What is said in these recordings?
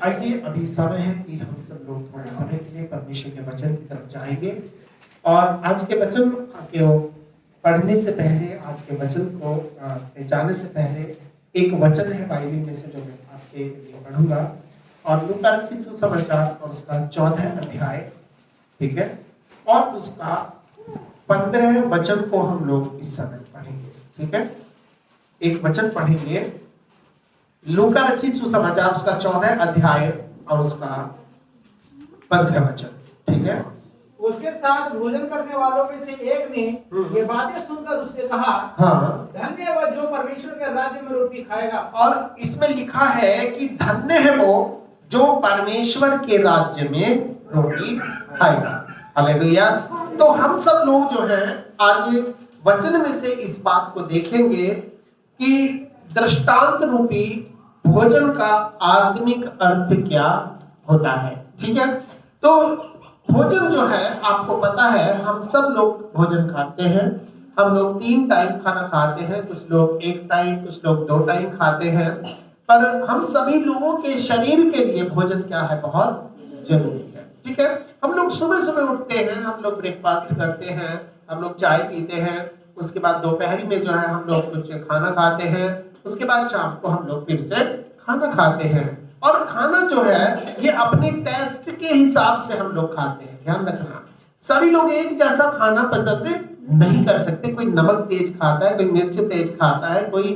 आइए अभी समय है कि हम सब लोग थोड़े समय के लिए परमेश्वर के वचन की तरफ जाएंगे। और आज के वचन को पढ़ने से पहले, आज के वचन को जाने से पहले एक वचन है बाइबल में से जो मैं आपके लिए पढ़ूंगा, और लूका रचित सुसमाचार और उसका 14 अध्याय, ठीक है, और उसका 15 वचन को हम लोग इस समय पढ़ेंगे। ठीक है, एक वचन पढ़ेंगे, लूका रचित सुसमाचार उसका 14 अध्याय और उसका 15 वचन। ठीक है, उसके साथ भोजन करने वालों में से एक ने ये बातें सुनकर उससे कहा, हाँ, धन्य है वह जो परमेश्वर के राज्य में रोटी खाएगा। और इसमें लिखा है कि धन्य है वो जो परमेश्वर के राज्य में रोटी खाएगा। हालेलुया। तो हम सब लोग जो हैं आगे वचन में से इस बात को देखेंगे कि दृष्टांत रूपी भोजन का आत्मिक अर्थ क्या होता है। ठीक है, तो भोजन जो है आपको पता है, हम सब लोग भोजन खाते हैं। हम लोग 3 टाइम खाना खाते हैं, कुछ लोग 1 टाइम, कुछ लोग 2 टाइम खाते हैं। पर हम सभी लोगों के शरीर के लिए भोजन क्या है, बहुत जरूरी है। ठीक है, हम लोग सुबह सुबह उठते हैं, हम लोग ब्रेकफास्ट करते हैं, हम लोग चाय पीते हैं, उसके बाद दोपहर में जो है हम लोग कुछ खाना खाते हैं, उसके बाद शाम को हम लोग फिर से खाना खाते हैं। और खाना जो है ये अपने टेस्ट के हिसाब से हम लोग खाते हैं। ध्यान रखना, सभी लोग एक जैसा खाना पसंद नहीं कर सकते। कोई नमक तेज खाता है, कोई मिर्च तेज खाता है, कोई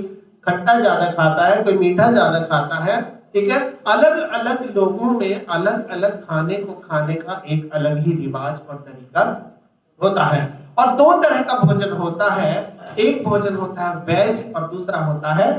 खट्टा ज्यादा खाता है, कोई मीठा ज्यादा खाता है। ठीक है, अलग अलग लोगों में अलग अलग खाने को खाने का एक अलग ही रिवाज और तरीका होता है। और 2 तरह का भोजन होता है, एक भोजन होता है वेज और दूसरा होता है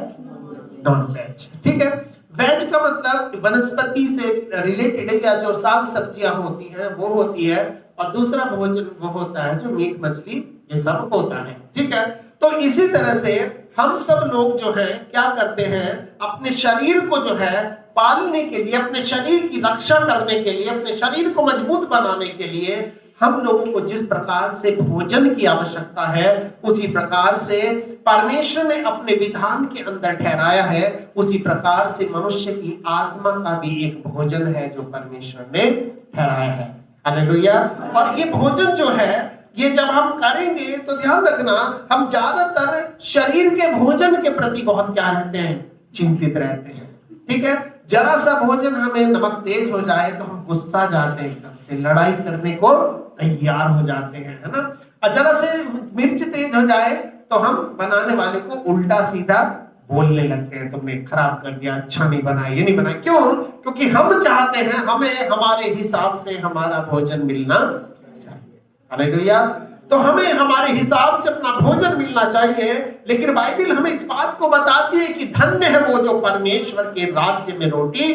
नॉन वेज। ठीक है, वेज का मतलब वनस्पति से रिलेटेड है, या जो साग सब्जियां होती हैं वो होती है, और दूसरा भोजन वो होता है जो मीट मछली ये सब होता है। ठीक है, तो इसी तरह से हम सब लोग जो है क्या करते हैं, अपने शरीर को जो है पालने के लिए, अपने शरीर की रक्षा करने के लिए, अपने शरीर को मजबूत बनाने के लिए हम लोगों को जिस प्रकार से भोजन की आवश्यकता है, उसी प्रकार से परमेश्वर ने अपने विधान के अंदर ठहराया है, उसी प्रकार से मनुष्य की आत्मा का भी एक भोजन है जो परमेश्वर ने ठहराया है। हालेलुया। और ये भोजन जो है ये जब हम करेंगे तो ध्यान रखना, हम ज्यादातर शरीर के भोजन के प्रति बहुत क्या रहते हैं, चिंतित रहते हैं। ठीक है, जरा सा भोजन हमें नमक तेज हो जाए तो हम गुस्सा जाते हैं, एकदम से लड़ाई करने को तैयार हो जाते हैं, है ना। और जरा से मिर्च तेज हो जाए तो हम बनाने वाले को उल्टा सीधा बोलने लगते हैं, तुमने खराब कर दिया, अच्छा नहीं बनाया, ये नहीं बनाया। क्यों? क्योंकि हम चाहते हैं हमें हमारे हिसाब से हमारा भोजन मिलना चाहिए। हालेलुया। तो हमें हमारे हिसाब से अपना भोजन मिलना चाहिए, लेकिन बाइबल हमें इस बात को बताती है कि धन्य है वो जो परमेश्वर के राज्य में रोटी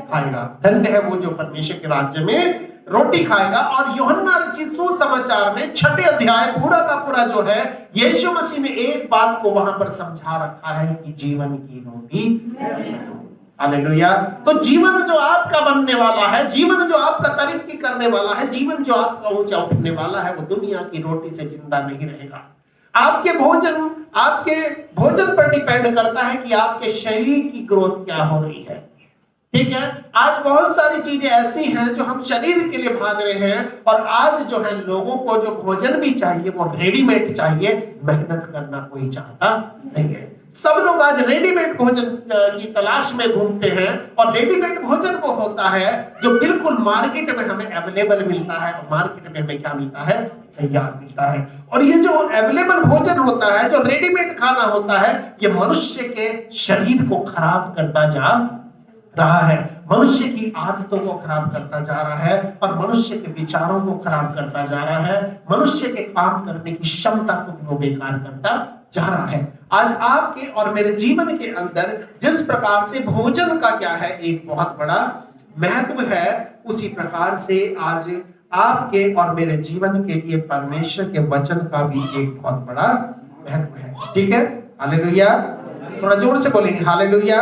खाएगा। धन्य है वो जो परमेश्वर के राज्य में रोटी खाएगा। और यूहन्ना रचित सुसमाचार में 6 अध्याय पूरा का पूरा जो है, यीशु मसीह ने एक बात को वहां पर समझा रखा है कि जीवन की रोटी। हालेलुया। तो जीवन जो आपका बनने वाला है, जीवन जो आपका तरक्की करने वाला है, जीवन जो आपका ऊंचा उठने वाला है, वो दुनिया की रोटी से जिंदा नहीं रहेगा। आपके भोजन पर डिपेंड करता है कि आपके शरीर की ग्रोथ क्या हो रही है। ठीक है, आज बहुत सारी चीजें ऐसी हैं जो हम शरीर के लिए भाग रहे हैं, और आज जो है लोगों को जो भोजन भी चाहिए वो रेडीमेड चाहिए, मेहनत करना कोई चाहता नहीं है। सब लोग आज रेडीमेड भोजन की तलाश में घूमते हैं, और रेडीमेड भोजन वो होता है जो बिल्कुल मार्केट में हमें अवेलेबल मिलता है, और मार्केट में हमें क्या मिलता है, तैयार मिलता है। और ये जो अवेलेबल भोजन होता है, जो रेडीमेड खाना होता है, ये मनुष्य के शरीर को खराब करता जा रहा है, मनुष्य की आदतों को खराब करता जा रहा है, और मनुष्य के विचारों को खराब करता जा रहा है, मनुष्य के काम करने की क्षमता को भी वो बेकार करता जा रहा है। आज आपके और मेरे जीवन के अंदर जिस प्रकार से भोजन का क्या है एक बहुत बड़ा महत्व है, उसी प्रकार से आज आपके और मेरे जीवन के लिए परमेश्वर के वचन का भी एक बहुत बड़ा महत्व है। ठीक है, हालेलुया। थोड़ा जोर से बोलेंगे हालेलुया।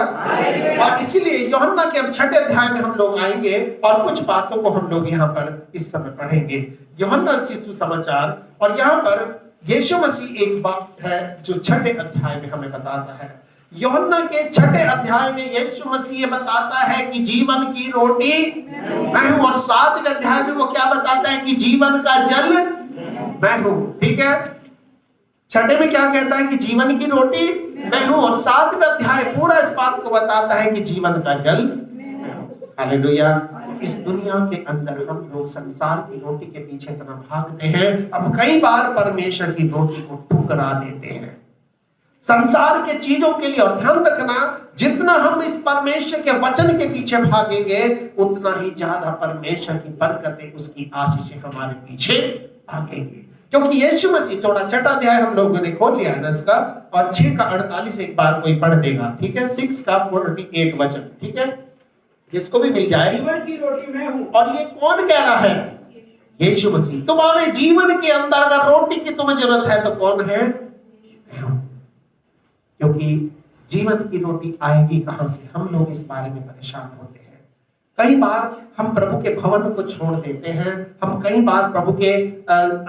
और इसीलिए यूहन्ना के अब 6 अध्याय में हम लोग आएंगे और कुछ बातों को हम लोग यहाँ पर इस समय पढ़ेंगे। यूहन्ना रचित सुसमाचार, और यहाँ पर यीशु मसीह एक बात है जो 6 अध्याय में हमें बताता है। यूहन्ना के 6 अध्याय में यीशु मसीह बताता है कि जीवन की रोटी मैं हूं, और 7वें अध्याय में वो क्या बताता है कि जीवन का जल मैं हूं। ठीक है, 6 में क्या कहता है कि जीवन की रोटी मैं हूं, और 7वें अध्याय पूरा इस बात को बताता है कि जीवन का जल। हालेलुया। इस दुनिया के अंदर हम लोग संसार की रोटी के पीछे इतना भागते हैं, अब कई बार परमेश्वर की रोटी को ठुकरा देते हैं संसार के चीजों के लिए। और ध्यान रखना, जितना हम इस परमेश्वर के वचन के पीछे भागेंगे उतना ही ज्यादा परमेश्वर की बरकतें, उसकी आशीषें हमारे पीछे भागेंगे। क्योंकि यीशु मसीह 6 अध्याय हम लोगों ने खोल लिया है ना इसका, और 6 का 48 एक बार कोई पढ़ देगा। ठीक है, 6 का 48 वचन। ठीक है, जिसको भी मिल जाए। जीवन की रोटी मैं हूं। और ये कौन कह रहा है? यीशु मसीह। तुम्हारे जीवन के अंदर अगर रोटी की तुम्हें जरूरत है तो कौन है? मैं हूं। क्योंकि जीवन की रोटी आएगी कहां से, हम लोग इस बारे में परेशान होते हैं। कई बार हम प्रभु के भवन को छोड़ देते हैं, हम कई बार प्रभु के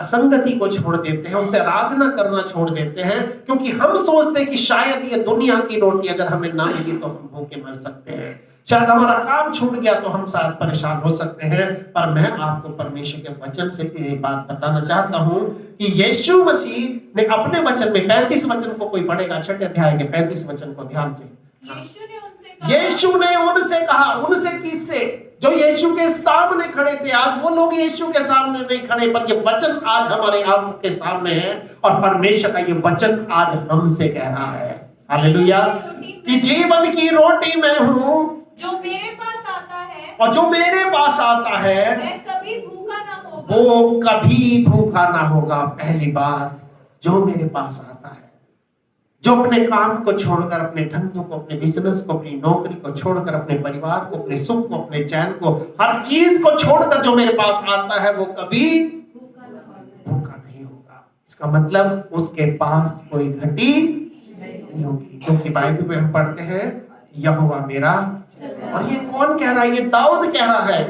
असंगति को छोड़ देते हैं, उससे आराधना करना छोड़ देते हैं, क्योंकि हम सोचते हैं कि शायद ये दुनिया की रोटी अगर हमें ना मिली तो हम भूखे मर सकते हैं, शायद हमारा काम छूट गया तो हम शायद परेशान हो सकते हैं। पर मैं आपको परमेश्वर के वचन से ये बात बताना चाहता हूं कि यीशु मसीह ने अपने वचन में 35 वचन को कोई पढ़ेगा, 6 अध्याय के 35 वचन को ध्यान से। यीशु ने उनसे कहा, उनसे किससे? जो यीशु के सामने खड़े थे। आज वो लोग यीशु के सामने नहीं खड़े, पर ये वचन आज हमारे आपके सामने है, और परमेश्वर का ये वचन आज हमसे कह रहा है। हालेलुया। कि जीवन की रोटी मैं हूं, जो मेरे पास आता है, और जो मेरे पास आता है वह कभी भूखा ना होगा। वो कभी भूखा ना होगा। पहली बात, जो मेरे पास आता है, जो अपने काम को छोड़कर, अपने धंधों को, अपने बिजनेस को, अपनी नौकरी को छोड़कर, अपने परिवार को, अपने सुख को, अपने चैन को, हर चीज को छोड़कर जो मेरे पास आता है वो कभी भूखा नहीं होगा। इसका मतलब उसके पास कोई घटी नहीं होगी। क्योंकि बाइबल में हम पढ़ते हैं यहोवा मेरा। और ये कौन कह रहा है? ये दाऊद कह रहा है।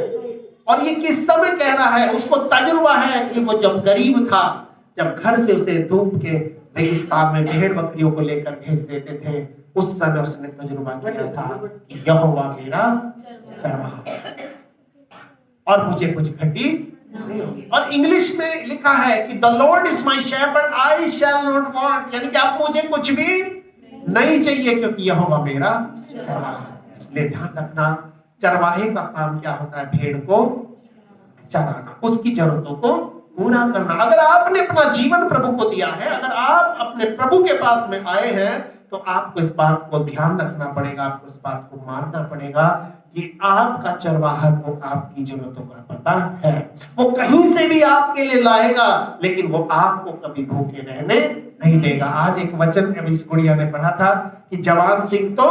और ये किस समय कह रहा है? उसको तजुर्बा है कि वो जब गरीब था, जब घर से उसे धूप के रेगिस्तान में भेड़ बकरियों को लेकर भेज देते थे, उस समय उसने तजुर्बा किया था कि यहोवा मेरा चरवाहा और मुझे कुछ घटी नहीं होगी। और इंग्लिश में लिखा है कि the Lord is my shepherd I shall not want, यानी कि आप मुझे कुछ भी नहीं चाहिए, क्योंकि यहोवा मेरा चरवाहा है। इसलिए ध्यान रखना, चरवाहे का काम क्या होता है? भेड़ को चराना, उसकी जरूरतों को पूरा करना। अगर आपने अपना जीवन प्रभु को दिया है, अगर आप अपने प्रभु के पास में आए हैं, तो आपको इस बात को ध्यान रखना पड़ेगा, आपको इस बात को मानना पड़ेगा कि आपका चरवाहा को आपकी जरूरतों का पता है। वो कहीं से भी आपके लिए लाएगा, लेकिन वो आपको कभी भूखे रहने नहीं देगा। आज एक वचन इस गुड़िया ने पढ़ा था कि जवान सिंह तो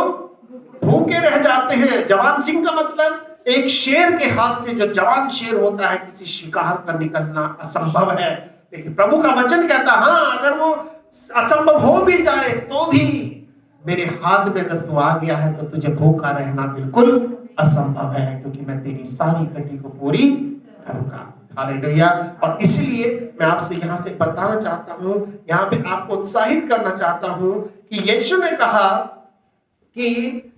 भूखे रह जाते हैं। जवान सिंह का मतलब एक शेर के हाथ से, जो जवान शेर होता है, किसी शिकार का निकलना असंभव है। लेकिन प्रभु का वचन कहता, हाँ अगर वो असंभव हो भी जाए तो भी मेरे हाथ में अगर तू आ गया है तो तुझे भूखा रहना बिल्कुल असंभव है, क्योंकि मैं तेरी सारी घटी को पूरी करूंगा। हालेलुया। और इसलिए मैं आपसे यहाँ से बताना चाहता हूँ, यहाँ पे आपको उत्साहित करना चाहता हूँ कि यीशु ने कहा कि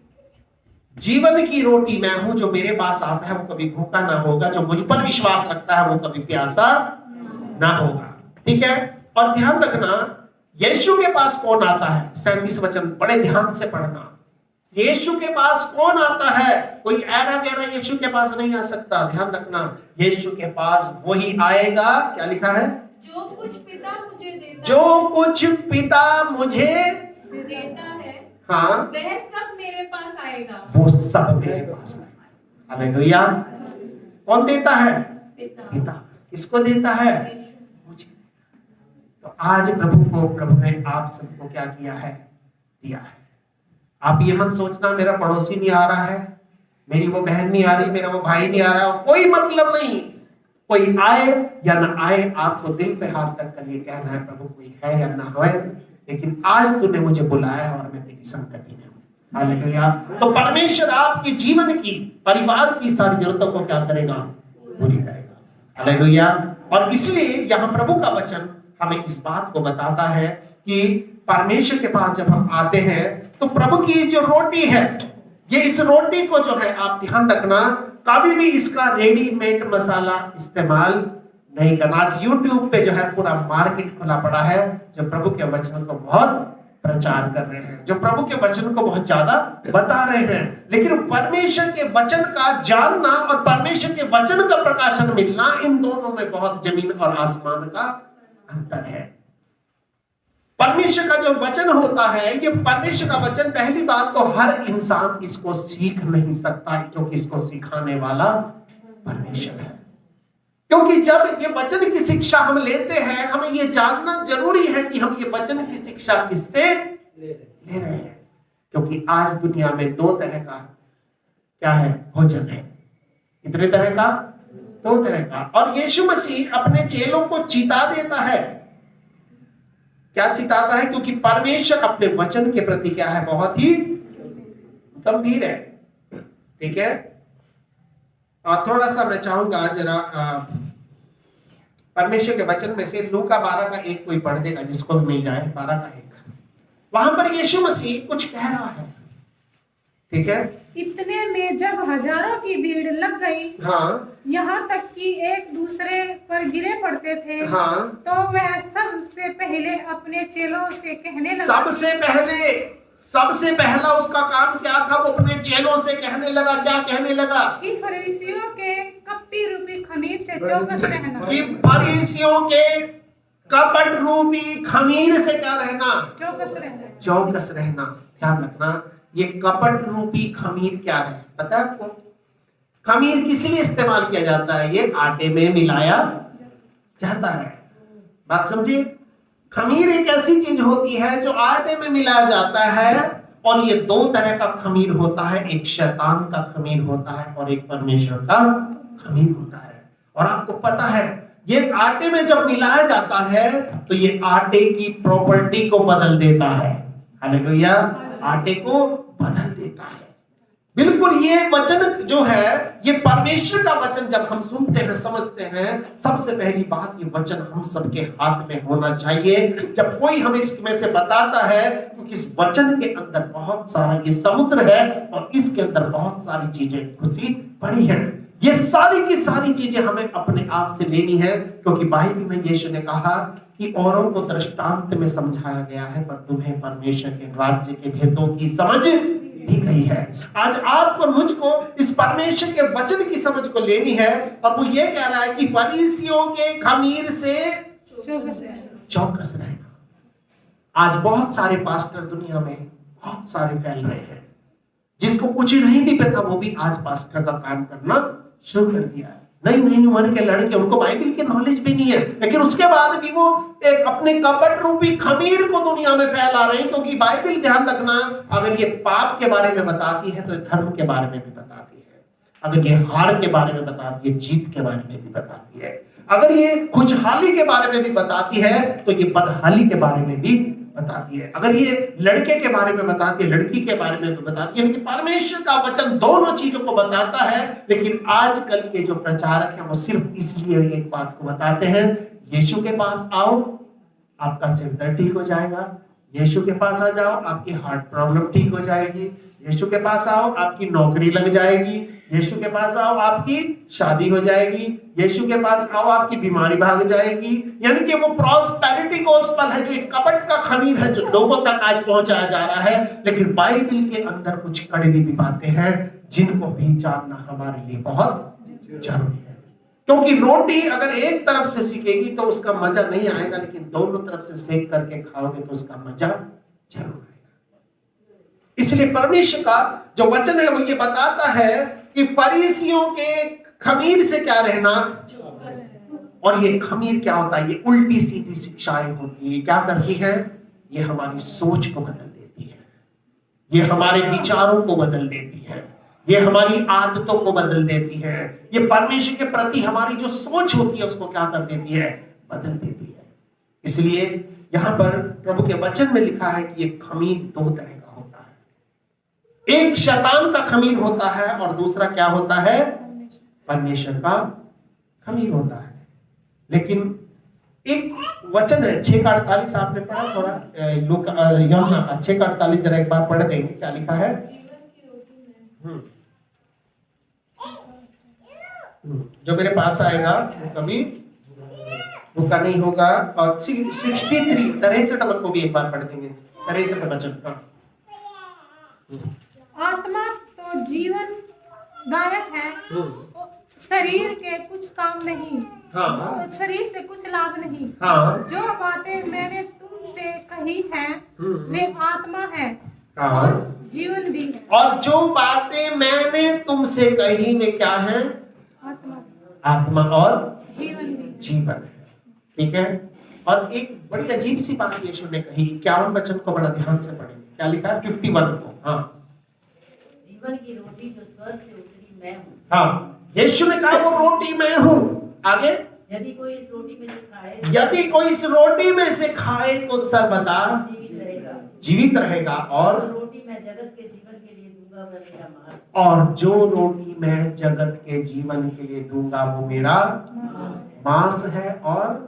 जीवन की रोटी मैं हूं, जो मेरे पास आता है वो कभी भूखा ना होगा, जो मुझ पर विश्वास रखता है वो कभी प्यासा ना होगा। ठीक है। और ध्यान रखना, यीशु के पास कौन आता है? 37 वचन बड़े ध्यान से पढ़ना। यीशु के पास कौन आता है? कोई ऐरा गैरा यीशु के पास नहीं आ सकता। ध्यान रखना, यीशु के पास वही आएगा, क्या लिखा है? जो कुछ पिता मुझे देता, जो कुछ पिता मुझे देता है, हाँ, वह सब मेरे पास आएगा। वो सब मेरे पास आएगा। हालेलुया। कौन देता है? पिता। किसको देता है? मुझे। तो आज प्रभु ने आप सबको क्या किया है? दिया है। आप ये मत सोचना मेरा पड़ोसी नहीं आ रहा है, मेरी वो बहन नहीं आ रही, मेरा वो भाई नहीं आ रहा, कोई मतलब नहीं। कोई आए या ना आए, आपको दिल पे हाथ रख कर ये कहना है, प्रभु कोई है या ना है, लेकिन आज तूने मुझे बुलाया है और मैं तेरी संगति में हूं। हालेलुया। तो परमेश्वर आपके जीवन की, परिवार की सारी जरूरतों को क्या करेगा? पूरी करेगा। हालेलुया। और इसलिए यहाँ प्रभु का वचन हमें इस बात को बताता है कि परमेश्वर के पास जब हम आते हैं तो प्रभु की जो रोटी है, ये इस रोटी को जो है आप ध्यान रखना, कभी भी इसका रेडीमेड मसाला इस्तेमाल नहीं करना। आज यूट्यूब पे जो है पूरा मार्केट खुला पड़ा है जो प्रभु के वचन को बहुत प्रचार कर रहे हैं, जो प्रभु के वचन को बहुत ज्यादा बता रहे हैं, लेकिन परमेश्वर के वचन का जानना और परमेश्वर के वचन का प्रकाशन मिलना, इन दोनों में बहुत जमीन और आसमान का अंतर है। परमेश्वर का जो वचन होता है, ये परमेश्वर का वचन, पहली बात तो हर इंसान इसको सीख नहीं सकता, क्योंकि इसको सिखाने वाला परमेश्वर है। क्योंकि जब ये वचन की शिक्षा हम लेते हैं, हमें ये जानना जरूरी है कि हम ये वचन की शिक्षा किससे ले रहे हैं। क्योंकि आज दुनिया में दो तरह का क्या है, भोजन है। कितने तरह का? दो तरह का। और यीशु मसीह अपने चेलों को चिता देता है। क्या चिताता है? क्योंकि परमेश्वर अपने वचन के प्रति क्या है, बहुत ही गंभीर है। ठीक है। और थोड़ा सा मैं चाहूंगा जरा परमेश्वर के वचन में से लूका 12 का 1 कोई पढ़ देगा, जिसको भी मिल जाए। 12 का 1, वहां पर यीशु मसीह कुछ कह रहा है। ठीक है। इतने में जब हजारों की भीड़ लग गई, हाँ, यहाँ तक कि एक दूसरे पर गिरे पड़ते थे, हाँ, तो वह सबसे पहले अपने चेलों से कहने लगा। सबसे पहला उसका काम क्या था? वो अपने चेलों से कहने लगा। क्या कहने लगा? कि फरीसियों के कपटी रूपी खमीर से चौकस रहना। कि फरीसियों के कपट रूपी खमीर से क्या रहना? चौकस रहना। चौकस रहना। ध्यान रखना, ये कपट रूपी खमीर क्या है पता है आपको? खमीर किस लिए इस्तेमाल किया जाता है? ये आटे में मिलाया जाता है। बात समझिए, खमीर एक ऐसी चीज होती है जो आटे में मिलाया जाता है, और ये दो तरह का खमीर होता है। एक शैतान का खमीर होता है और एक परमेश्वर का खमीर होता है। और आपको पता है, ये आटे में जब मिलाया जाता है तो ये आटे की प्रॉपर्टी को बदल देता है। हालेलुया। आटे को बदल देता है। बिल्कुल, ये वचन जो है, ये परमेश्वर का वचन जब हम सुनते हैं, समझते हैं, सबसे पहली बात, ये वचन हम सबके हाथ में होना चाहिए। जब कोई हमें इसमें से बताता है, क्योंकि इस वचन के अंदर बहुत सारा ये समुद्र है और इसके अंदर बहुत सारी चीजें घुसी पड़ी है। ये सारी की सारी चीजें हमें अपने आप से लेनी है, क्योंकि बाइबल में यीशु ने कहा कि औरों को दृष्टांत में समझाया गया है, पर तुम्हें परमेश्वर के राज्य के भेदों की समझ दी गई है। आज आपको मुझको इस परमेश्वर के वचन की समझ को लेनी है, और वो ये कह रहा है कि फरीसियों के खमीर से चौकस रहना। आज बहुत सारे पास्टर दुनिया में बहुत सारे फैल रहे हैं, जिसको कुछ नहीं भी पता वो भी आज पास्टर का काम करना शुरू कर दिया है। नई उम्र के लड़के, उनको बाइबल की नॉलेज भी नहीं है, लेकिन उसके बाद भी वो एक अपने कपट रूपी खमीर को दुनिया में फैला रहे हैं। क्योंकि बाइबल, ध्यान रखना, अगर ये पाप के बारे में बताती है तो ये धर्म के बारे में भी बताती है। अगर ये हार के बारे में बताती है, जीत के बारे में भी बताती है। अगर ये खुशहाली के बारे में भी बताती है तो ये बदहाली के बारे में भी बताती है। अगर ये लड़के के बारे में बताती है, लड़की के बारे में भी बताती है। यानी कि परमेश्वर का वचन दोनों चीजों को बताता है। लेकिन आजकल के जो प्रचारक हैं, वो सिर्फ इसलिए एक बात को बताते हैं, यीशु के पास आओ, आपका सिर दर्द ठीक हो जाएगा। यीशु के पास आ जाओ, आपकी हार्ट प्रॉब्लम ठीक हो जाएगी। यीशु के पास आओ, आपकी नौकरी लग जाएगी। यीशु के पास आओ, आपकी शादी हो जाएगी। यीशु के पास आओ, आपकी बीमारी भाग जाएगी। यानी कि वो प्रॉस्पेरिटी गॉस्पेल है, जो एक कपट का खमीर है, जो लोगों तक आज पहुंचाया जा रहा है। लेकिन बाइबल के अंदर कुछ कड़वी भी बातें हैं, जिनको भी जानना हमारे लिए बहुत जरूरी है। क्योंकि रोटी अगर एक तरफ से सिकेगी तो उसका मजा नहीं आएगा, लेकिन दोनों तरफ से सेक करके खाओगे तो उसका मजा जरूर आएगा। इसलिए परमेश्वर का जो वचन है वो ये बताता है कि फरीसियों के खमीर से क्या रहना। और ये खमीर क्या होता है? ये उल्टी सीधी शिक्षाएं होती है। क्या करती है? ये हमारी सोच को बदल देती है, ये हमारे विचारों को बदल देती है, ये हमारी आदतों को बदल देती है। ये परमेश्वर के प्रति हमारी जो सोच होती है उसको क्या कर देती है? बदल देती है। इसलिए यहां पर प्रभु के वचन में लिखा है कि ये खमीर दो तरह का होता है। एक शैतान का खमीर होता है और दूसरा क्या होता है? परमेश्वर का खमीर होता है। लेकिन एक वचन है 6:48 आपने पढ़ा थोड़ा यूहन्ना का 6:48 जरा एक बार पढ़ देंगे, क्या लिखा है? जीवन की रोटी मैं जो मेरे पास आएगा वो कभी भूखा नहीं होगा। और 63 63 नंबर को भी एक बार पढ़ देंगे, 63 वचन। आत्मा तो जीवन दायक है, शरीर के कुछ काम नहीं, हाँ शरीर से कुछ लाभ नहीं। हाँ जो बातें मैंने तुमसे कही है वे आत्मा है हाँ। और जीवन भी है। और जो बातें मैंने तुमसे कही वे क्या है? आत्मा आत्मा और जीवन भी। जीवन है, ठीक है। और एक बड़ी अजीब सी बात यीशु ने कही, 51 वचन को बड़ा ध्यान से पढ़ेंगे, क्या लिखा है 51 को? हाँ जीवन की रोटी जो स्वर्ग से उतरी मैं हूँ। हाँ, यीशु ने कहा वो रोटी मैं हूँ। आगे, यदि कोई इस रोटी में से खाए यदि कोई इस रोटी में से खाए तो सर्वदा जीवित रहेगा। जीवित रहेगा। और जो रोटी मैं जगत के जीवन के लिए दूंगा वह मेरा मांस। और जो रोटी मैं जगत के जीवन के लिए दूंगा वो मेरा मांस है। और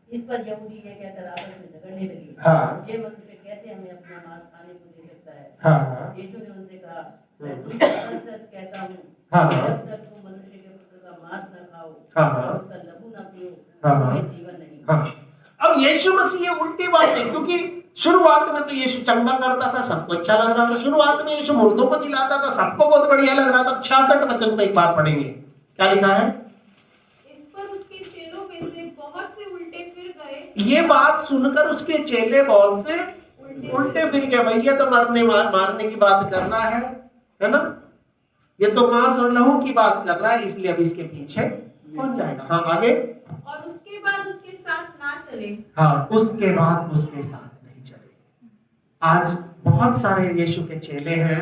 इस पर यहूदी यह कहकर आपस में झगड़ने लगे, हाँ। ये मनुष्य कैसे हमें अपना मांस खाने को दे सकता है? हाँ यीशु ने उनसे कहा, मैं तुमसे सच सच कहता हूँ, हाँ। जब तक तुम मनुष्य के पुत्र का मांस न खाओ हाँ। और उसका लहू न पियो, हाँ। तुम्हें जीवन नहीं। हाँ। अब यीशु मसीह ये उल्टी बात है, क्योंकि शुरुआत में तो यीशु चंगा करता था, सबको अच्छा लग रहा था। शुरुआत में यीशु मुर्दों को जिलाता था, सबको बहुत बढ़िया लग रहा था। 66 वचन को एक बार पढ़ेंगे, क्या लिखा है? इस पर उसके चेलों में से बहुत से उल्टे फिर गए। ये बात सुनकर उसके चेले बहुत से उल्टे फिर गए। भैया तो मारने की बात कर रहा है ना? ये तो मांस और लहू की बात कर रहा है, इसलिए अब इसके पीछे कौन जाएगा? हाँ आगे। और उसके बाद उसके साथ ना चले। हाँ, उसके बाद उसके साथ नहीं चले। आज बहुत सारे यीशु के चेले हैं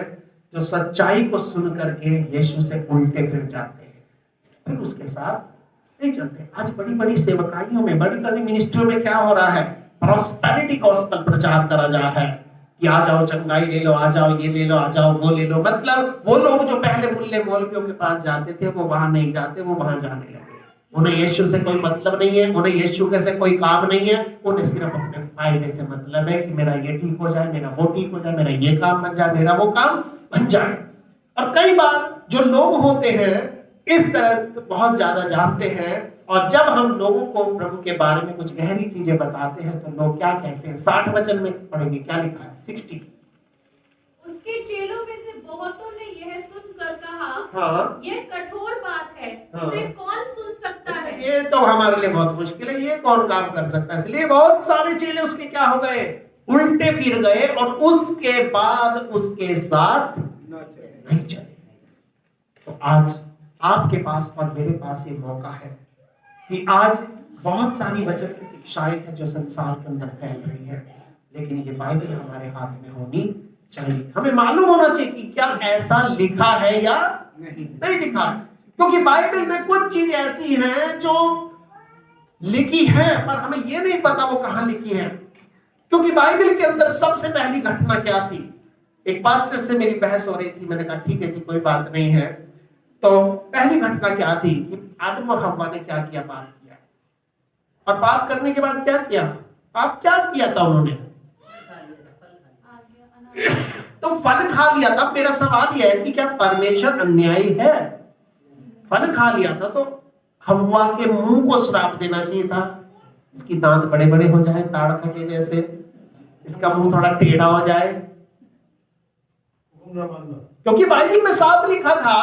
जो सच्चाई को सुन करके यीशु से उल्टे फिर जाते हैं, फिर उसके साथ नहीं चलते। आज बड़ी बड़ी सेवकाइयों में, बड़ी बड़ी मिनिस्ट्रियों में क्या हो रहा है? प्रॉस्पेरिटी गॉस्पेल प्रचार करा जा रहा है कि आ जाओ चंगाई ले लो, आ जाओ ये ले लो, आ जाओ वो ले लो। मतलब वो लोग जो पहले मुल्ले मौलवियों के पास जाते थे वो वहां नहीं जाते, वो वहां जाने लगे। उन्हें यीशु से कोई मतलब नहीं है, उन्हें यीशु के से कोई काम नहीं है, उन्हें सिर्फ अपने फायदे से मतलब है कि मेरा ये ठीक हो जाए, मेरा वो ठीक हो जाए, मेरा ये काम बन जाए, मेरा वो काम बन जाए। और कई बार जो लोग होते हैं इस तरह बहुत ज्यादा जानते हैं, और जब हम लोगों को प्रभु के बारे में कुछ गहरी चीजें बताते हैं तो लोग क्या कहते हैं? 60 वचन में पढ़ेंगे, क्या लिखा है? 60। उसके चेलों में से बहुतों ने यह सुनकर कहा, हाँ। यह कठोर बात है, हाँ। इसे कौन सुन सकता है? ये तो हमारे लिए बहुत मुश्किल है, ये कौन काम कर सकता है? इसलिए बहुत सारे चेले उसके क्या हो गए? उल्टे फिर गए, और उसके बाद उसके साथ नहीं चले। तो आज आपके पास और मेरे पास ये मौका है कि आज बहुत सारी वचन की शिक्षाएं हैं जो संसार के अंदर फैल रही है, लेकिन ये बाइबल हमारे हाथ में होनी चाहिए। हमें मालूम होना चाहिए कि क्या ऐसा लिखा है या नहीं लिखा है, क्योंकि बाइबल में कुछ चीज ऐसी हैं जो लिखी है पर हमें ये नहीं पता वो कहां लिखी है। क्योंकि बाइबल के अंदर सबसे पहली घटना क्या थी? एक पास्टर से मेरी बहस हो रही थी, मैंने कहा ठीक है जी कोई बात नहीं है। तो पहली घटना क्या थी कि आदम और हव्वा ने क्या किया? पाप किया। और पाप करने के बाद क्या किया? पाप क्या किया था उन्होंने? तो फल खा लिया था। मेरा सवाल यह है कि क्या परमेश्वर अन्यायी है? फल खा लिया था तो हव्वा के मुंह को श्राप देना चाहिए था, इसकी दांत बड़े बड़े हो जाए ताड़का के जैसे, इसका मुंह थोड़ा टेढ़ा हो जाए। क्योंकि बाइबल में साफ लिखा था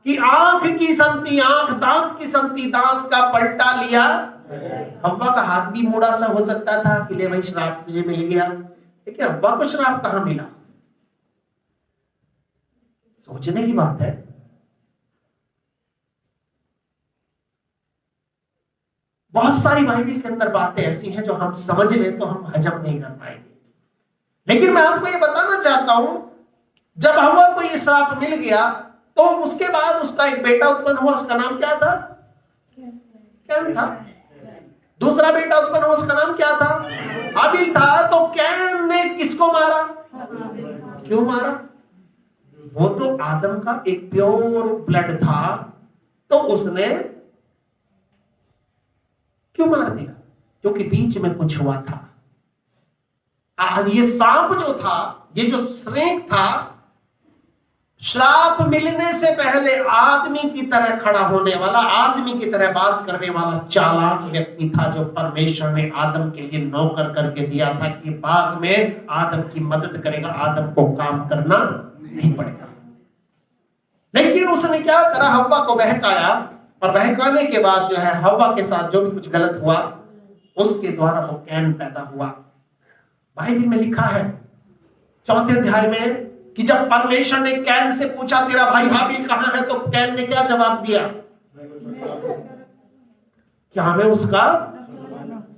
कि आंख की संति आंख, दांत की संति दांत का पलटा लिया। हव्वा का हाथ भी मुड़ा सा हो सकता था कि ले भाई श्राप तुझे मिल गया, लेकिन हव्वा को श्राप कहां मिला? सोचने की बात है। बहुत सारी बाइबल के अंदर बातें ऐसी हैं जो हम समझ लें तो हम हजम नहीं कर पाएंगे। लेकिन मैं आपको ये बताना चाहता हूं, जब हव्वा को ये श्राप मिल गया तो उसके बाद उसका एक बेटा उत्पन्न हुआ, उसका नाम क्या था? कैन था। दूसरा बेटा उत्पन्न हुआ, उसका नाम क्या था? हाबिल था। तो कैन ने किसको मारा? क्यों मारा? वो तो आदम का एक प्योर ब्लड था, तो उसने क्यों मार दिया? क्योंकि बीच में कुछ हुआ था। ये सांप जो था, ये जो स्नेक था, श्राप मिलने से पहले आदमी की तरह खड़ा होने वाला, आदमी की तरह बात करने वाला चालाक व्यक्ति था, जो परमेश्वर ने आदम के लिए नौकर करके दिया था कि बाग में आदम की मदद करेगा, आदम को काम करना नहीं पड़ेगा। लेकिन उसने क्या करा, हव्वा को बहकाया, और बहकाने के बाद जो है हव्वा के साथ जो भी कुछ गलत हुआ उसके द्वारा वो कैन पैदा हुआ। बाइबल में लिखा है 4 अध्याय में कि जब परमेश्वर ने कैन से पूछा तेरा भाई हाबिल कहां है, तो कैन ने क्या जवाब दिया, क्या मैं उसका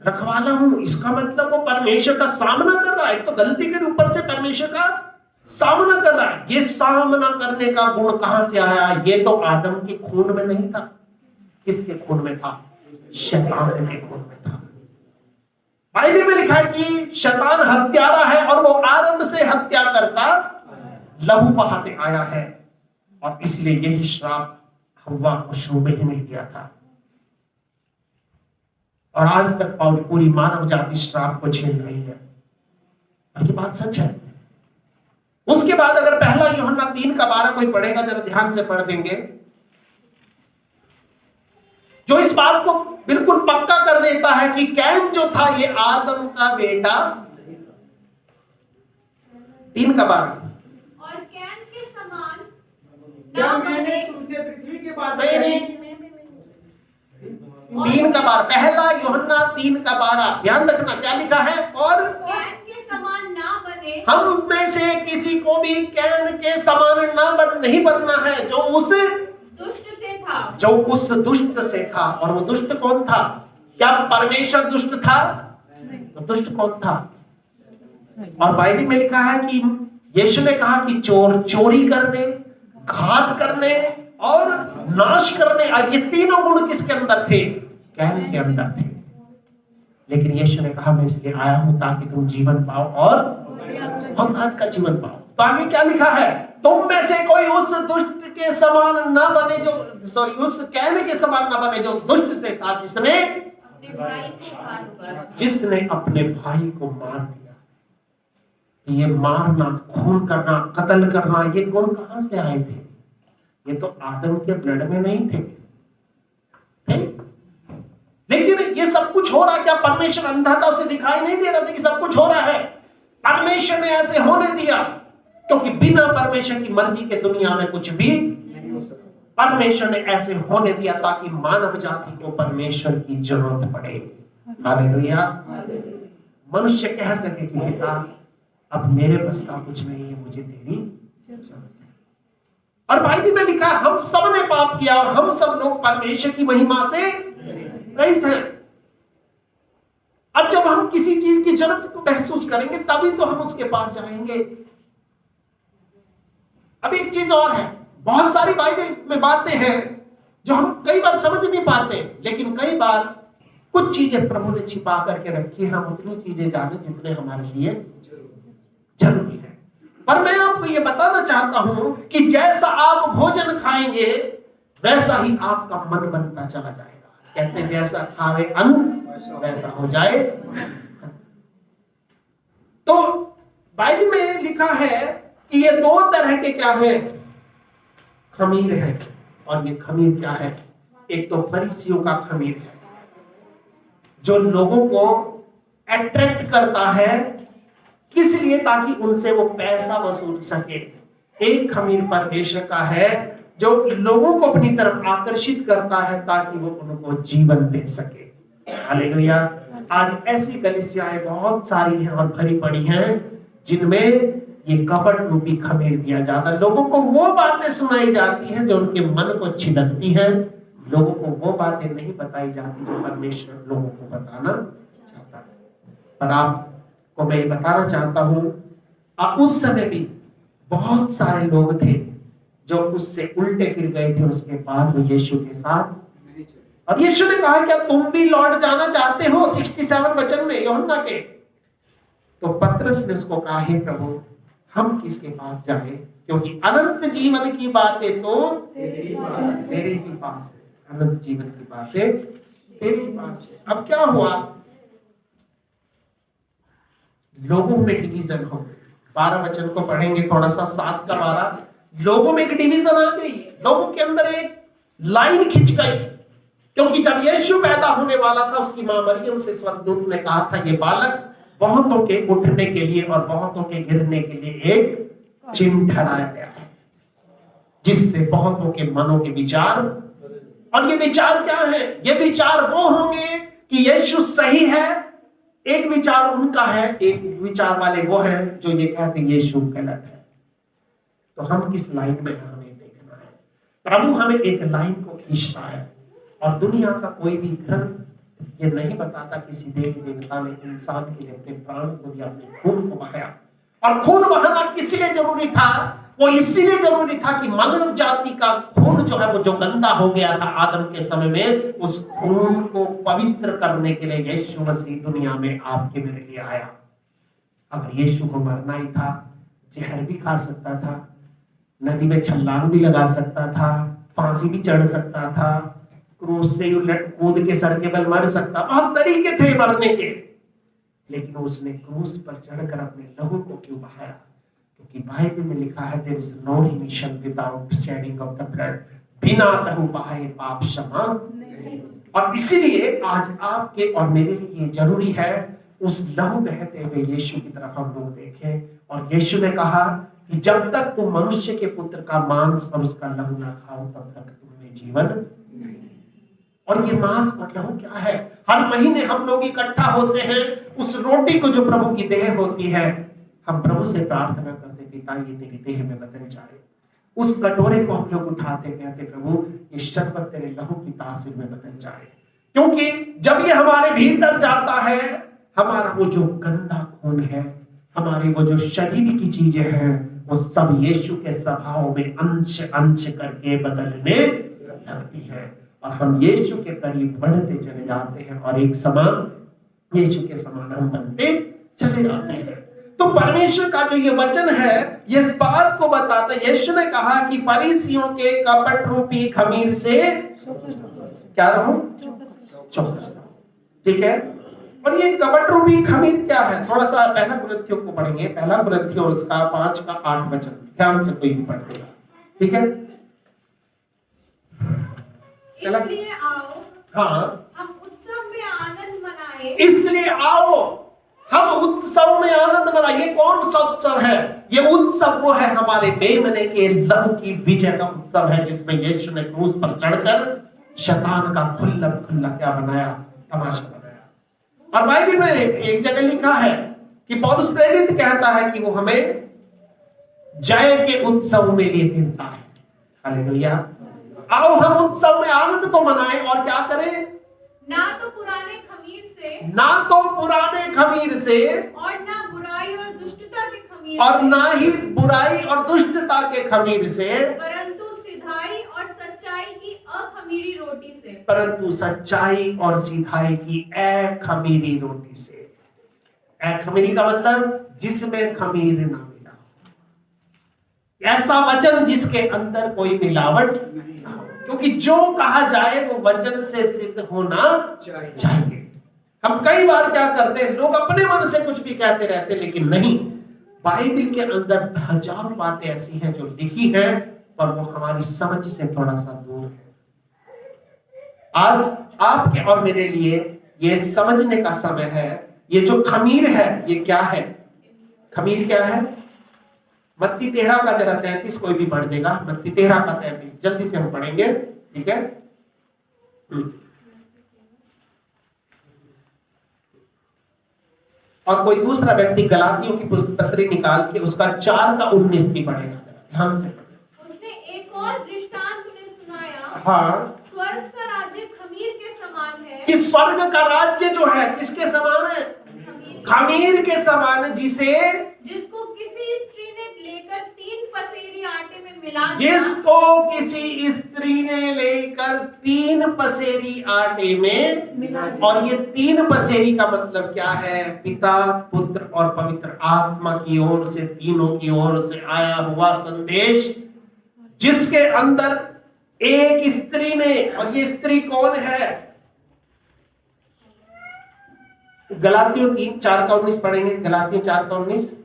रखवाला हूं। इसका मतलब वो परमेश्वर का सामना कर रहा है, तो गलती के ऊपर से परमेश्वर का सामना कर रहा है। ये सामना करने का गुण कहां से आया, ये तो आदम के खून में नहीं था। किसके खून में था, शैतान के खून में था। बाइबल में लिखा है कि शैतान हत्यारा है और वो आरंभ से हत्या करता लहू बहाते आया है, और इसलिए यही श्राप हव्वा को शुरू में ही मिल गया था, और आज तक पूरी मानव जाति श्राप को झेल रही है। और ये बात सच है। उसके बाद अगर पहला यूहन्ना 3:12 कोई पढ़ेगा, जरा ध्यान से पढ़ देंगे, जो इस बात को बिल्कुल पक्का कर देता है कि कैन जो था ये आदम का बेटा। 3:12 और कैन के समान क्या ना मैंने बने। तुमसे पृथ्वी के बाद नहीं 3:12, पहला यूहन्ना 3:12, ध्यान रखना क्या लिखा है, और कैन के समान ना बने, हम में से किसी को भी कैन के समान नहीं बनना है, जो उस दुष्ट से था। दुष्ट से था। और वो दुष्ट कौन था, क्या परमेश्वर दुष्ट था, तो दुष्ट कौन था। और बाइबल में लिखा है कि यीशु ने कहा कि चोर चोरी करने, घात करने और नाश करने, ये तीनों गुण किसके अंदर थे, कैन के अंदर थे। लेकिन यीशु ने कहा मैं इसलिए आया हूं ताकि तुम जीवन पाओ और बहुत का जीवन पाओ। तो आगे क्या लिखा है, तुम में से कोई उस दुष्ट के समान न बने, उस कैन के समान न बने जो दुष्ट से था, जिसने अपने भाई को मारकर, जिसने अपने भाई को मार दिया। ये मारना, खून करना, कत्ल करना, ये गुण कहां से आए थे, ये तो आदम के ब्लड में नहीं थे। लेकिन ये सब कुछ हो रहा, क्या परमेश्वर अंधता से दिखाई नहीं दे रहा था कि सब कुछ हो रहा है। परमेश्वर ने ऐसे होने दिया क्योंकि बिना परमेश्वर की मर्जी के दुनिया में कुछ भी परमेश्वर ने ऐसे होने दिया ताकि मानव जाति को परमेश्वर की जरूरत पड़े। हालेलुया। मनुष्य कह सके कि पिता अब मेरे बस का कुछ नहीं है, मुझे तेरी जरूरत है। और बाइबल में लिखा हम सब ने पाप किया और हम सब लोग परमेश्वर की महिमा से रहित हैं। अब जब हम किसी चीज की जरूरत को महसूस करेंगे तभी तो हम उसके पास जाएंगे। अब एक चीज और है, बहुत सारी बाइबल में बातें हैं जो हम कई बार समझ नहीं पाते, लेकिन कई बार कुछ चीजें प्रभु ने छिपा करके रखी है। हम उतनी चीजें जाने जितने हमारे लिए जरूरी है। पर मैं आपको ये बताना चाहता हूं कि जैसा आप भोजन खाएंगे वैसा ही आपका मन बनता चला जाएगा। कहते हैं जैसा खावे अन्न वैसा हो जाए। तो बाइबल में लिखा है कि ये 2 तरह के क्या है, खमीर है। और ये खमीर क्या है, एक तो फरीसियों का खमीर है जो लोगों को अट्रैक्ट करता है, किस लिए, ताकि उनसे वो पैसा वसूल सके। एक खमीर परमेश्वर का है जो लोगों को अपनी तरफ आकर्षित करता है ताकि वो उनको जीवन दे सके। हालेलुया। आज ऐसी कलीसियाएं बहुत सारी हैं और भरी पड़ी हैं जिनमें ये कपट रूपी खमीर दिया जाता है। लोगों को वो बातें सुनाई जाती हैं जो उनके मन को छिलकती हैं, लोगों को वो बातें नहीं बताई जाती जो परमेश्वर लोगों को बताना चाहता है। पर आपको मैं ये बताना चाहता हूं, उस समय भी बहुत सारे लोग थे जो उससे उल्टे फिर गए थे उसके बाद वो यीशु के साथ। और यीशु ने कहा क्या तुम भी लौट जाना चाहते हो, 67 वचन में यूहन्ना के। तो पतरस ने उसको कहा हे प्रभु हम किसके पास जाएं, क्योंकि अनंत जीवन की बातें तो तेरे ही पास है। अनंत जीवन की बातें तेरे ही पास है। अब क्या हुआ, लोगों में डिवीजन हो गई। 12 वचन को पढ़ेंगे थोड़ा सा, 7 का 12। लोगों में एक डिवीजन आ गई, लोगों के अंदर एक लाइन खिंच गई, क्योंकि जब यीशु पैदा होने वाला था उसकी मां मरियम से स्वर्गदूत ने कहा था ये बालक बहुतों के उठने के लिए और बहुतों के गिरने के लिए एक चिन्ह ठहराया गया है, जिससे बहुतों के मनों के विचार, और ये विचार क्या है? ये विचार वो होंगे कि यीशु सही है, एक विचार उनका है, एक विचार वाले वो हैं जो ये कहते हैं यीशु गलत है। तो हम किस लाइन में हैं हमें देखना है। प्रभु हमें एक लाइन को खींचता है, और दुनिया का कोई भी धर्म ये नहीं बताता किसी देवी देवता ने इंसान के लिए अपने प्राण को दिया, अपने खून को बहाया। और खून बहाना किस लिए जरूरी था? वो इसीलिए जरूरी था कि मानव जाति का खून जो है वो जो गंदा हो गया था आदम के समय में, उस खून को पवित्र करने के लिए यीशु मसीह दुनिया में आपके मेरे लिए आया। अगर यीशु को मरना ही था, जहर भी खा सकता था, नदी में छलांग भी लगा सकता था, फांसी भी चढ़ सकता था, क्रूस से कूद के सर के बल मर सकता, बहुत तरीके थे मरने के, लेकिन उसने क्रूस पर चढ़कर अपने लहू को क्यों बहाया? क्योंकि बाइबल में लिखा है there is no remission without shedding of the blood, बिना लहू बहाए पाप क्षमा नहीं। और इसीलिए आज आपके और मेरे लिए जरूरी है उस लहू बहते हुए यीशु की तरफ हम लोग देखें। और यीशु ने कहा कि जब तक तुम मनुष्य के पुत्र का मांस और उसका लहू ना खाओ तब तक तुम्हें जीवन नहीं। और ये मांस और लहू क्या है? हर महीने हम लोग इकट्ठा होते हैं, उस रोटी को जो प्रभु की देह होती है, हम प्रभु से प्रार्थना करते पिता ये तेरी देह में बदल जाए। उस कटोरे को हम लोग उठाते कहते प्रभु ये शरबत तेरे लहू की तासीर में बदल जाए। क्योंकि जब ये हमारे भीतर जाता है, हमारा वो जो गंदा खून है, हमारी वो जो शरीर की चीजें हैं, वो सब यीशु के स्वभाव में अंश अंश करके बदलने लगती है, और हम यीशु के करीब बढ़ते चले जाते हैं, और एक समान यीशु के समान हम बनते चले जाते हैं। तो परमेश्वर का जो ये वचन है ये इस बात को बताता है। यीशु ने कहा कि फरीसियों के कपट रूपी खमीर से क्या रहो? चौकस रहो। ठीक है। और ये कपट रूपी खमीर क्या है? थोड़ा सा पहला कुरिन्थियों को पढ़ेंगे, पहला कुरिन्थियों उसका 5 का 8 वचन ध्यान से कोई भी पढ़ देगा। ठीक है। इसलिए आओ हाँ, हम उत्सव में आनंद मनाएं। इसलिए आओ हम उत्सव में आनंद मनाएं। ये कौन सा उत्सव है? ये उत्सव वो है हमारे बेमने के लहू की विजय का उत्सव है, जिसमें यीशु ने क्रूस पर चढ़कर शैतान का खुल्ला खुल्ला क्या बनाया? तमाशा बनाया। और बाइबल में एक जगह लिखा है कि पौलुस प्रेरित कहता है कि वो हमें जय के उत्सव में ले फिरता है। हालेलुया। आओ हम उत्सव में आनंद को मनाएं और क्या करें? ना तो पुराने खमीर से, ना तो पुराने खमीर से, और ना बुराई और दुष्टता के खमीर और से, ना ही बुराई और दुष्टता के खमीर से, परंतु सिधाई और सच्चाई की अखमीरी रोटी से, परंतु सच्चाई और सीधाई की अखमीरी रोटी से। अखमीरी का मतलब जिसमें खमीर ना मिला, ऐसा वचन जिसके अंदर कोई मिलावट ना हो, क्योंकि जो कहा जाए वो वचन से सिद्ध होना चाहिए। हम कई बार क्या करते हैं, लोग अपने मन से कुछ भी कहते रहते, लेकिन नहीं, बाइबल के अंदर हजारों बातें ऐसी हैं जो लिखी हैं और वो हमारी समझ से थोड़ा सा दूर है। आज आपके और मेरे लिए ये समझने का समय है। ये जो खमीर है ये क्या है? खमीर क्या है? मत्ती 13 का जरा 33 कोई भी पढ़ देगा। मत्ती 13 का 33 जल्दी से हम पढ़ेंगे। ठीक है। और कोई दूसरा व्यक्ति गलातियों की पत्री निकाल के उसका 4 का 19 भी पढ़ेगा। ध्यान से पढ़ेगा। उसने एक और दृष्टांत उन्हें सुनाया। हाँ, स्वर्ग का राज्य खमीर के समान है। कि स्वर्ग का राज्य जो है किसके समान है? खमीर के समान, जिसको किसी स्त्री ने लेकर 3 पसेरी आटे में मिला दिया। जिसको किसी स्त्री ने लेकर 3 पसेरी आटे में, और ये 3 पसेरी का मतलब क्या है? पिता, पुत्र और पवित्र आत्मा की ओर से, तीनों की ओर से आया हुआ संदेश, जिसके अंदर एक स्त्री ने, और ये स्त्री कौन है? गलातियों 3:4-19 पढ़ेंगे। गलातियों 4:19।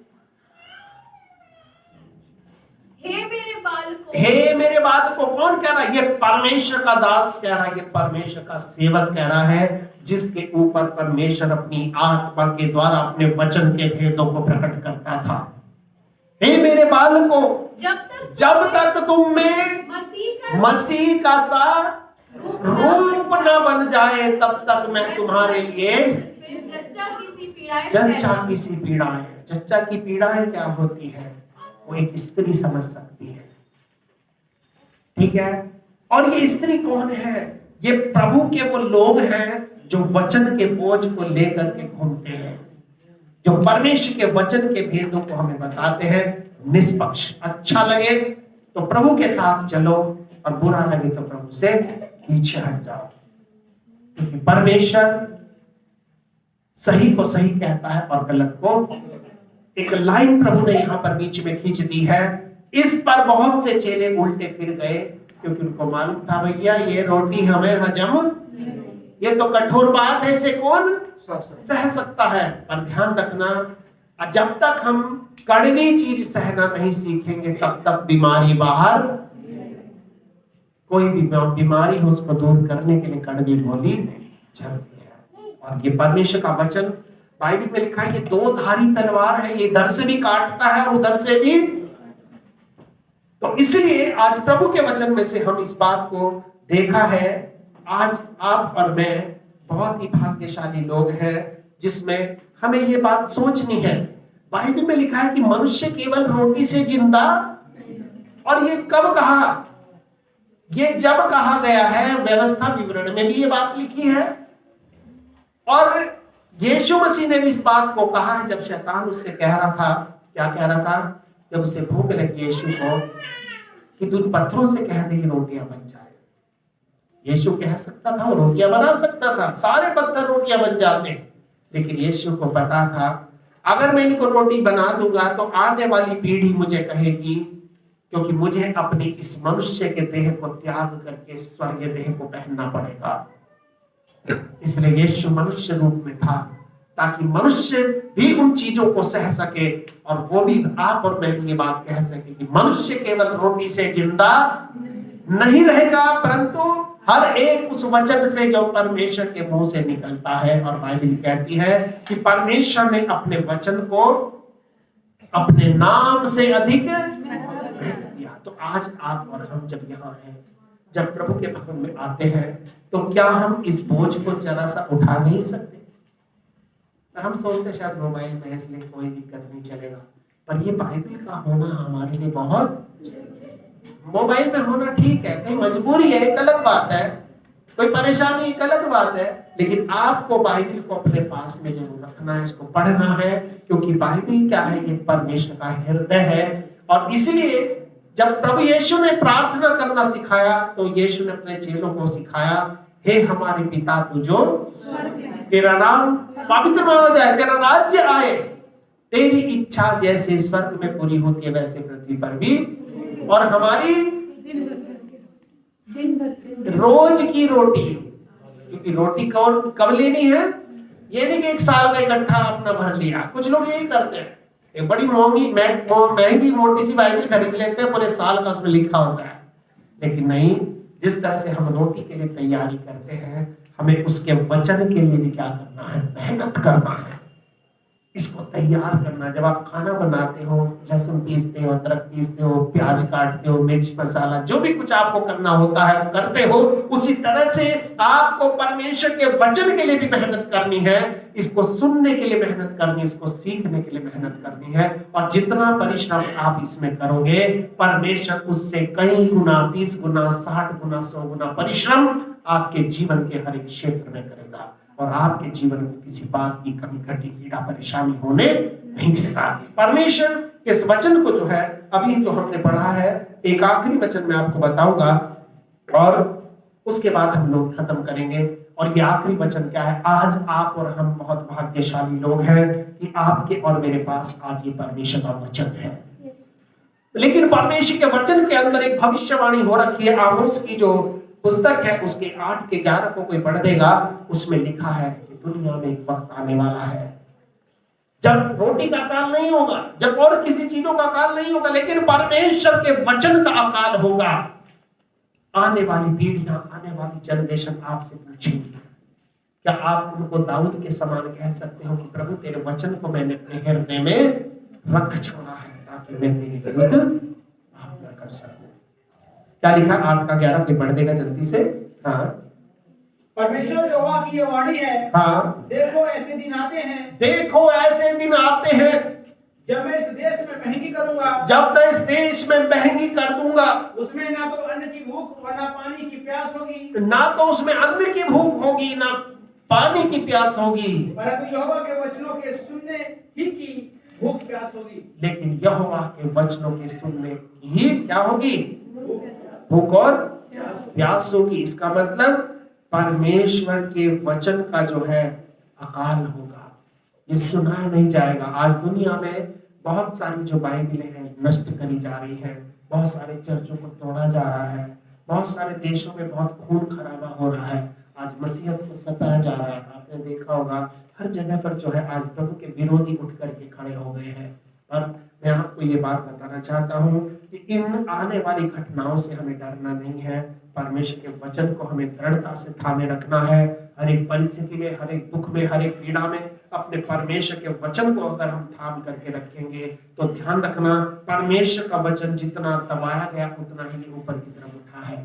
हे मेरे बालकों, कौन कह रहा है? ये परमेश्वर का दास कह रहा है, ये परमेश्वर का सेवक कह रहा है, जिसके ऊपर परमेश्वर अपनी आत्मा के द्वारा अपने वचन के भेदों को प्रकट करता था। हे मेरे बालकों, जब तक तुम में मसीह का सा रूप न बन जाए, तब तक मैं तुम्हारे लिए जच्चा की पीड़ाएं। जच्चा की पीड़ाएं क्या होती है? वो एक स्त्री समझ सकती है, ठीक है। और ये स्त्री कौन है? ये प्रभु के वो लोग हैं जो वचन के बोझ को लेकर के घूमते हैं, जो परमेश्वर के वचन के भेदों को हमें बताते हैं निष्पक्ष। अच्छा लगे तो प्रभु के साथ चलो, और बुरा लगे तो प्रभु से पीछे हट जाओ, क्योंकि परमेश्वर सही को सही कहता है और गलत को। एक लाइन प्रभु ने यहां पर बीच में खींच दी है। इस पर बहुत से चेले उल्टे फिर गए, क्योंकि उनको मालूम था भैया ये रोटी हमें हजम, ये तो कठोर बात है, इसे कौन सह सकता है। पर ध्यान रखना, जब तक हम कड़वी चीज सहना नहीं सीखेंगे, तब तक बीमारी बाहर, कोई भी बीमारी हो उसको दूर करने के लिए कड़वी गोली चलती है। और ये परमेश्वर का वचन बाइबल में लिखा है कि दो धारी तलवार है, ये इधर से भी काटता है और उधर से भी। तो इसलिए आज प्रभु के वचन में से हम इस बात को देखा है। आज आप और मैं बहुत ही भाग्यशाली लोग हैं, जिसमें हमें ये बात सोचनी है। बाइबल में लिखा है कि मनुष्य केवल रोटी से जिंदा, और ये कब कहा? ये जब कहा गया है, व्यवस्था विवरण में भी ये बात लिखी है, और यीशु मसीह ने भी इस बात को कहा है। जब शैतान उससे कह रहा था, क्या कह रहा था? जब उसे भूख लगी यीशु को कि तू पत्थरों से कह दे कि रोटियां बन जाए। यीशु कह सकता था, वो रोटियां बना सकता था, सारे पत्थर रोटियां बन जाते। लेकिन यीशु को पता था, अगर मैं इनको रोटी बना दूंगा तो आने वाली पीढ़ी मुझे कहेगी, क्योंकि मुझे अपनी इस मनुष्य के देह को त्याग करके स्वर्गीय देह को पहनना पड़ेगा। इसलिए यीशु मनुष्य रूप में था, ताकि मनुष्य भी उन चीजों को सह सके, और वो भी आप और मैं ये बात कह सके कि मनुष्य केवल रोटी से जिंदा नहीं रहेगा, परंतु हर एक उस वचन से जो परमेश्वर के मुंह से निकलता है। और बाइबल कहती है कि परमेश्वर ने अपने वचन को अपने नाम से अधिक दिया। तो आज आप और हम जब यहाँ हैं, जब प्रभु के भवन में आते हैं, तो क्या हम इस बोझ को जरा सा उठा नहीं सकते? हम सोचते शायद मोबाइल में है इसलिए कोई दिक्कत नहीं चलेगा, पर ये बाइबल का होना हमारे लिए बहुत, मोबाइल में होना ठीक है, कहीं मजबूरी है एक अलग बात है, कोई परेशानी एक अलग बात है, लेकिन आपको बाइबल को अपने पास में जरूर रखना है, इसको पढ़ना है, क्योंकि बाइबल क्या है? ये परमेश्वर का हृदय है। और इसलिए जब प्रभु यीशु ने प्रार्थना करना सिखाया, तो यीशु ने अपने चेलों को सिखाया, हे हमारे पिता तू जो तेरा नाम पवित्र माना जाए, तेरा राज्य आए, तेरी इच्छा जैसे स्वर्ग में पूरी होती है वैसे पृथ्वी पर भी, और हमारी रोज की रोटी, क्योंकि रोटी कब लेनी है? ये नहीं कि एक साल का इकट्ठा अपना भर लिया। कुछ लोग यही करते हैं, एक बड़ी महंगी मोटी सी बाइबल खरीद लेते हैं, पूरे साल का उसमें लिखा होता है। लेकिन नहीं, जिस तरह से हम रोटी के लिए तैयारी करते हैं, हमें उसके वचन के लिए भी क्या करना है? मेहनत करना है, इसको तैयार करना। जब आप खाना बनाते हो, लहसुन पीसते हो, अदरक पीसते हो, प्याज काटते हो, मिर्च मसाला, जो भी कुछ आपको करना होता है वो करते हो, उसी तरह से आपको परमेश्वर के वचन के लिए भी मेहनत करनी है, इसको सुनने के लिए मेहनत करनी है, इसको सीखने के लिए मेहनत करनी है। और जितना परिश्रम आप इसमें करोगे, परमेश्वर उससे कई गुना, 30 गुना, 60 गुना, 100 गुना परिश्रम आपके जीवन के हर एक क्षेत्र में करेगा, और आपके जीवन में किसी बात की कमी, घटी, पीड़ा, परेशानी होने नहीं देगा। परमेश्वर इस वचन को जो है, अभी तो हमने पढ़ा है, एक आखिरी वचन मैं आपको बताऊंगा और उसके बाद हम लोग खत्म करेंगे। और ये आखिरी वचन क्या है? आज आप और हम बहुत भाग्यशाली लोग हैं कि आपके और मेरे पास आज ये परमेश्वर का वचन है। लेकिन परमेश्वर के वचन के अंदर एक भविष्यवाणी हो रखी है। आमोस की जो पुस्तक है उसके 8 के 11 को कोई पढ़ देगा, उसमें लिखा है कि दुनिया में एक वक्त आने वाला है जब रोटी का अकाल नहीं होगा, जब और किसी चीजों का अकाल नहीं होगा, लेकिन परमेश्वर के वचन का अकाल होगा। आने वाली पीढ़ियां, आने वाली जनरेशन आपसे पूछेगी, क्या आप उनको दाऊद के समान कह सकते हो कि प्रभु तेरे वचन को मैंने अपने हृदय में रख छोड़ा है ताकि मैं तेरे विरुद्ध पाप न कर सकूं। क्या लिखा 8:11 पे पढ़ देगा जल्दी से। हाँ, परमेश्वर यहोवा की ये वाणी है, हाँ, देखो ऐसे दिन आते हैं, देखो ऐसे दिन आते हैं जब मैं इस देश में महंगी करूंगा, जब मैं इस देश में महंगी कर दूंगा, उसमें ना तो अन्न की भूख और ना पानी की प्यास होगी, ना तो उसमें अन्न की भूख होगी ना पानी की प्यास होगी, परंतु यहोवा के वचनों के सुनने ही की भूख प्यास होगी। लेकिन यहोवा के वचनों के सुनने की ही क्या होगी? भूख और प्यास होगी। इसका मतलब परमेश्वर के वचन का जो है अकाल होगा, ये सुना नहीं जाएगा। आज दुनिया में बहुत सारी जो बाइबलें हैं नष्ट करी जा रही है, बहुत सारे चर्चों को तोड़ा जा रहा है, बहुत सारे देशों में बहुत खून खराबा हो रहा है, आज मसीहत को सताया जा रहा है। आपने देखा होगा हर जगह पर जो है आज प्रभु के विरोधी उठ करके खड़े हो गए हैं। पर मैं आपको ये बात बताना चाहता हूँ कि इन आने वाली घटनाओं से हमें डरना नहीं है। परमेश्वर के वचन को हमें दृढ़ता से थामे रखना है। हर एक परिस्थिति में, हर एक दुख में, हर एक पीड़ा में अपने परमेश्वर के वचन को अगर हम थाम करके रखेंगे तो ध्यान रखना, परमेश्वर का वचन जितना दबाया गया उतना ही ऊपर की तरफ उठा है।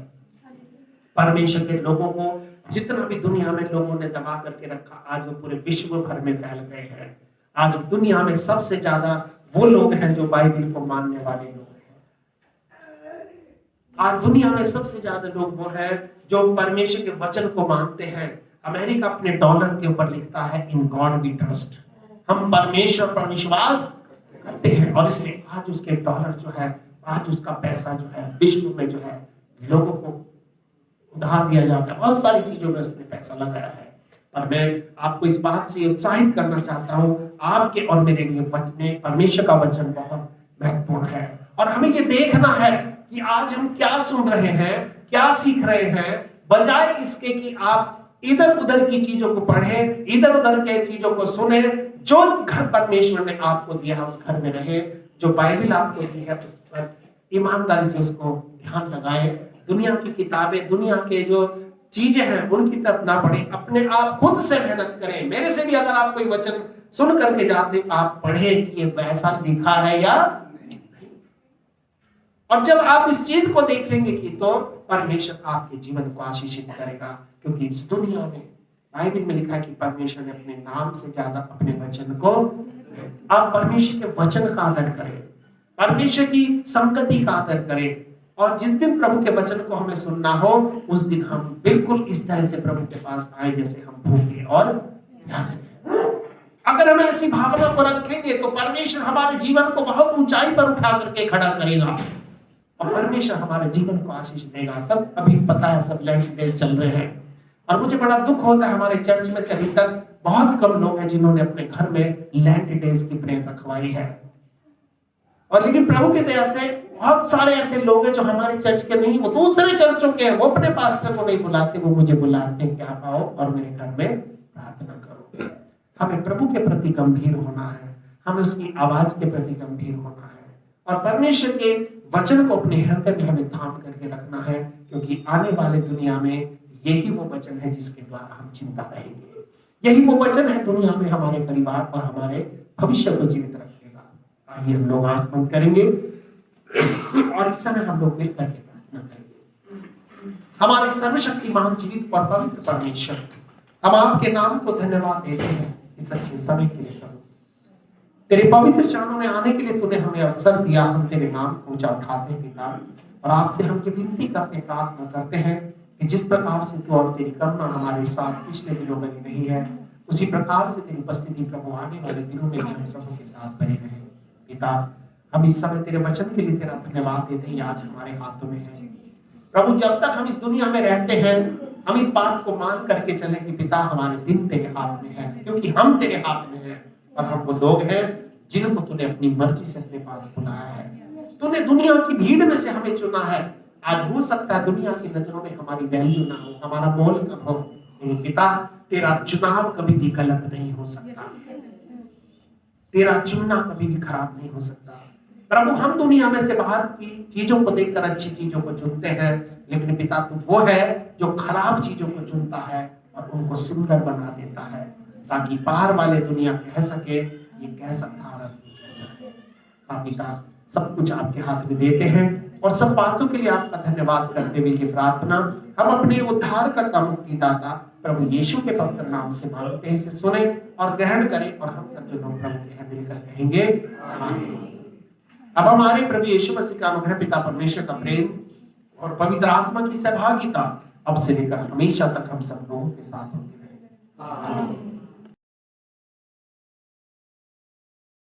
परमेश्वर के लोगों को जितना भी दुनिया में लोगों ने दबा करके रखा, आज वो पूरे विश्व भर में फैल गए हैं। आज दुनिया में सबसे ज्यादा वो लोग हैं जो बाइबल को मानने वाले लोग हैं। आज दुनिया में सबसे ज्यादा लोग वो हैं जो परमेश्वर के वचन को मानते हैं। अमेरिका अपने डॉलर के ऊपर लिखता है इन गॉड वी ट्रस्ट, हम परमेश्वर पर विश्वास करते हैं, और इसलिए आज उसके डॉलर जो है, आज उसका पैसा जो है विश्व में जो है लोगों को उधार दिया जाता है, बहुत सारी चीजों में उसने पैसा लगाया है। पर मैं आपको इस बात से उत्साहित करना चाहता हूं, आपके और मेरे लिए परमेश्वर का वचन बहुत महत्वपूर्ण है, और हमें ये देखना है कि आज हम क्या सुन रहे हैं, क्या सीख रहे हैं, बजाय इसके कि आप इधर उधर की चीजों को पढ़ें, इधर उधर के चीजों को सुने। जो घर परमेश्वर ने आपको दिया है उस घर में रहे, जो बाइबल आपको दी है उस पर ईमानदारी से उसको ध्यान लगाएं। दुनिया की किताबें, दुनिया के जो चीजें हैं उनकी तरफ ना पढ़े, अपने आप खुद से मेहनत करें। मेरे से भी अगर आप कोई वचन सुन करके जाते, आप पढ़े कि ये वैसा लिखा है या नहीं। और जब आप इस चीज को देखेंगे कि तो परमेश्वर आपके जीवन को आशीषित करेगा, क्योंकि इस दुनिया में बाइबल में लिखा है कि परमेश्वर ने अपने नाम से ज्यादा अपने वचन को, आप परमेश्वर के वचन का आदर करें, परमेश्वर की संगति का आदर करें, और जिस दिन प्रभु के वचन को हमें सुनना हो उस दिन हम बिल्कुल इस तरह से प्रभु के पास आए जैसे हम भूखे और प्यासे हैं। अगर हम ऐसी भावना को रखेंगे तो परमेश्वर हमारे जीवन को बहुत ऊंचाई पर उठा करके खड़ा करेगा और परमेश्वर हमारे जीवन को आशीष देगा। सब अभी पता है, सब लैंड डेज चल रहे हैं, और मुझे बड़ा दुख होता है हमारे चर्च में से अभी तक बहुत कम लोग हैं जिन्होंने अपने घर में लैंड डेज की प्रेयर रखवाई है। और लेकिन प्रभु की दया से बहुत सारे ऐसे लोग हैं जो हमारे चर्च के नहीं, वो दूसरे चर्चों के हैं, वो अपने पास्टर को नहीं बुलाते, वो मुझे बुलाते हैं कि आप आओ और मेरे घर में प्रार्थना करो। हमें प्रभु के प्रति गंभीर होना है, हमें उसकी आवाज के प्रति गंभीर होना है, और परमेश्वर के वचन को अपने हृदय में हमें थाम करके रखना है, क्योंकि आने वाले दुनिया में यही वो वचन है जिसके द्वारा हम जिंदा रहेंगे। यही वो वचन है दुनिया में हमारे परिवार और हमारे भविष्य को जीवित रखेगा। आइए हम लोग आंख बंद करेंगे और इस समय हम लोग मिल करके प्रार्थना करेंगे। हमारे सर्वशक्तिमान जीवित और पवित्र परमेश्वर, हम आपके नाम को धन्यवाद देते हैं इस अच्छे समय के लिए। तेरे पवित्र चरणों में आने के लिए तूने हमें अवसर दिया, हम तेरे नाम को ऊंचा उठाते हैं पिता, और आपसे हम ये विनती करते प्रार्थना करते हैं कि जिस प्रकार से तू और तेरी करुणा हमारे साथ पिछले दिनों बनी रही है, उसी प्रकार से तेरी उपस्थिति प्रभु आने वाले दिनों में हम सबों के साथ बने रहे। पिता, हम इस समय तेरे वचन के लिए तेरा धन्यवाद देते हैं, आज हमारे हाथों में है प्रभु। जब तक हम इस दुनिया में रहते हैं, हम इस बात को मान करके चलें कि पिता हमारे दिन तेरे हाथ में है, क्योंकि हम तेरे हाथ में हैं, और हम वो लोग हैं जिनको तूने अपनी मर्जी से अपने पास बुलाया है। तूने दुनिया की भीड़ में से हमें चुना है। आज हो सकता है दुनिया की नजरों में हमारी वैल्यू ना हो, हमारा मोल कम हो, लेकिन पिता तेरा चुनाव कभी भी गलत नहीं हो सकता, तेरा चुनना कभी भी खराब नहीं हो सकता। प्रभु, हम दुनिया में से बाहर की चीजों को देखकर अच्छी चीजों को चुनते हैं, लेकिन पिता तू वो है जो खराब चीजों को चुनता है और उनको सुंदर बना देता है, ताकि बाहर वाले दुनिया कह सके ये कैसा था और ये कैसा है। हाँ पिता, सब कुछ आपके हाथ में देते हैं और सब बातों के लिए आपका धन्यवाद करते हुए ये प्रार्थना हम अपने उद्धारकर्ता मुक्तिदाता प्रभु यीशु के पवित्र नाम से मांगते हैं, इसे सुने और ग्रहण करें। और हम सब जो लोग प्रभु के यहाँ मिलकर कहेंगे आमीन। अब हमारे प्रभु यीशु मसीह का अनुग्रह, पिता परमेश्वर का प्रेम और पवित्र आत्मा की सहभागिता अब से लेकर हमेशा तक हम सब लोगों के साथ होती रहे।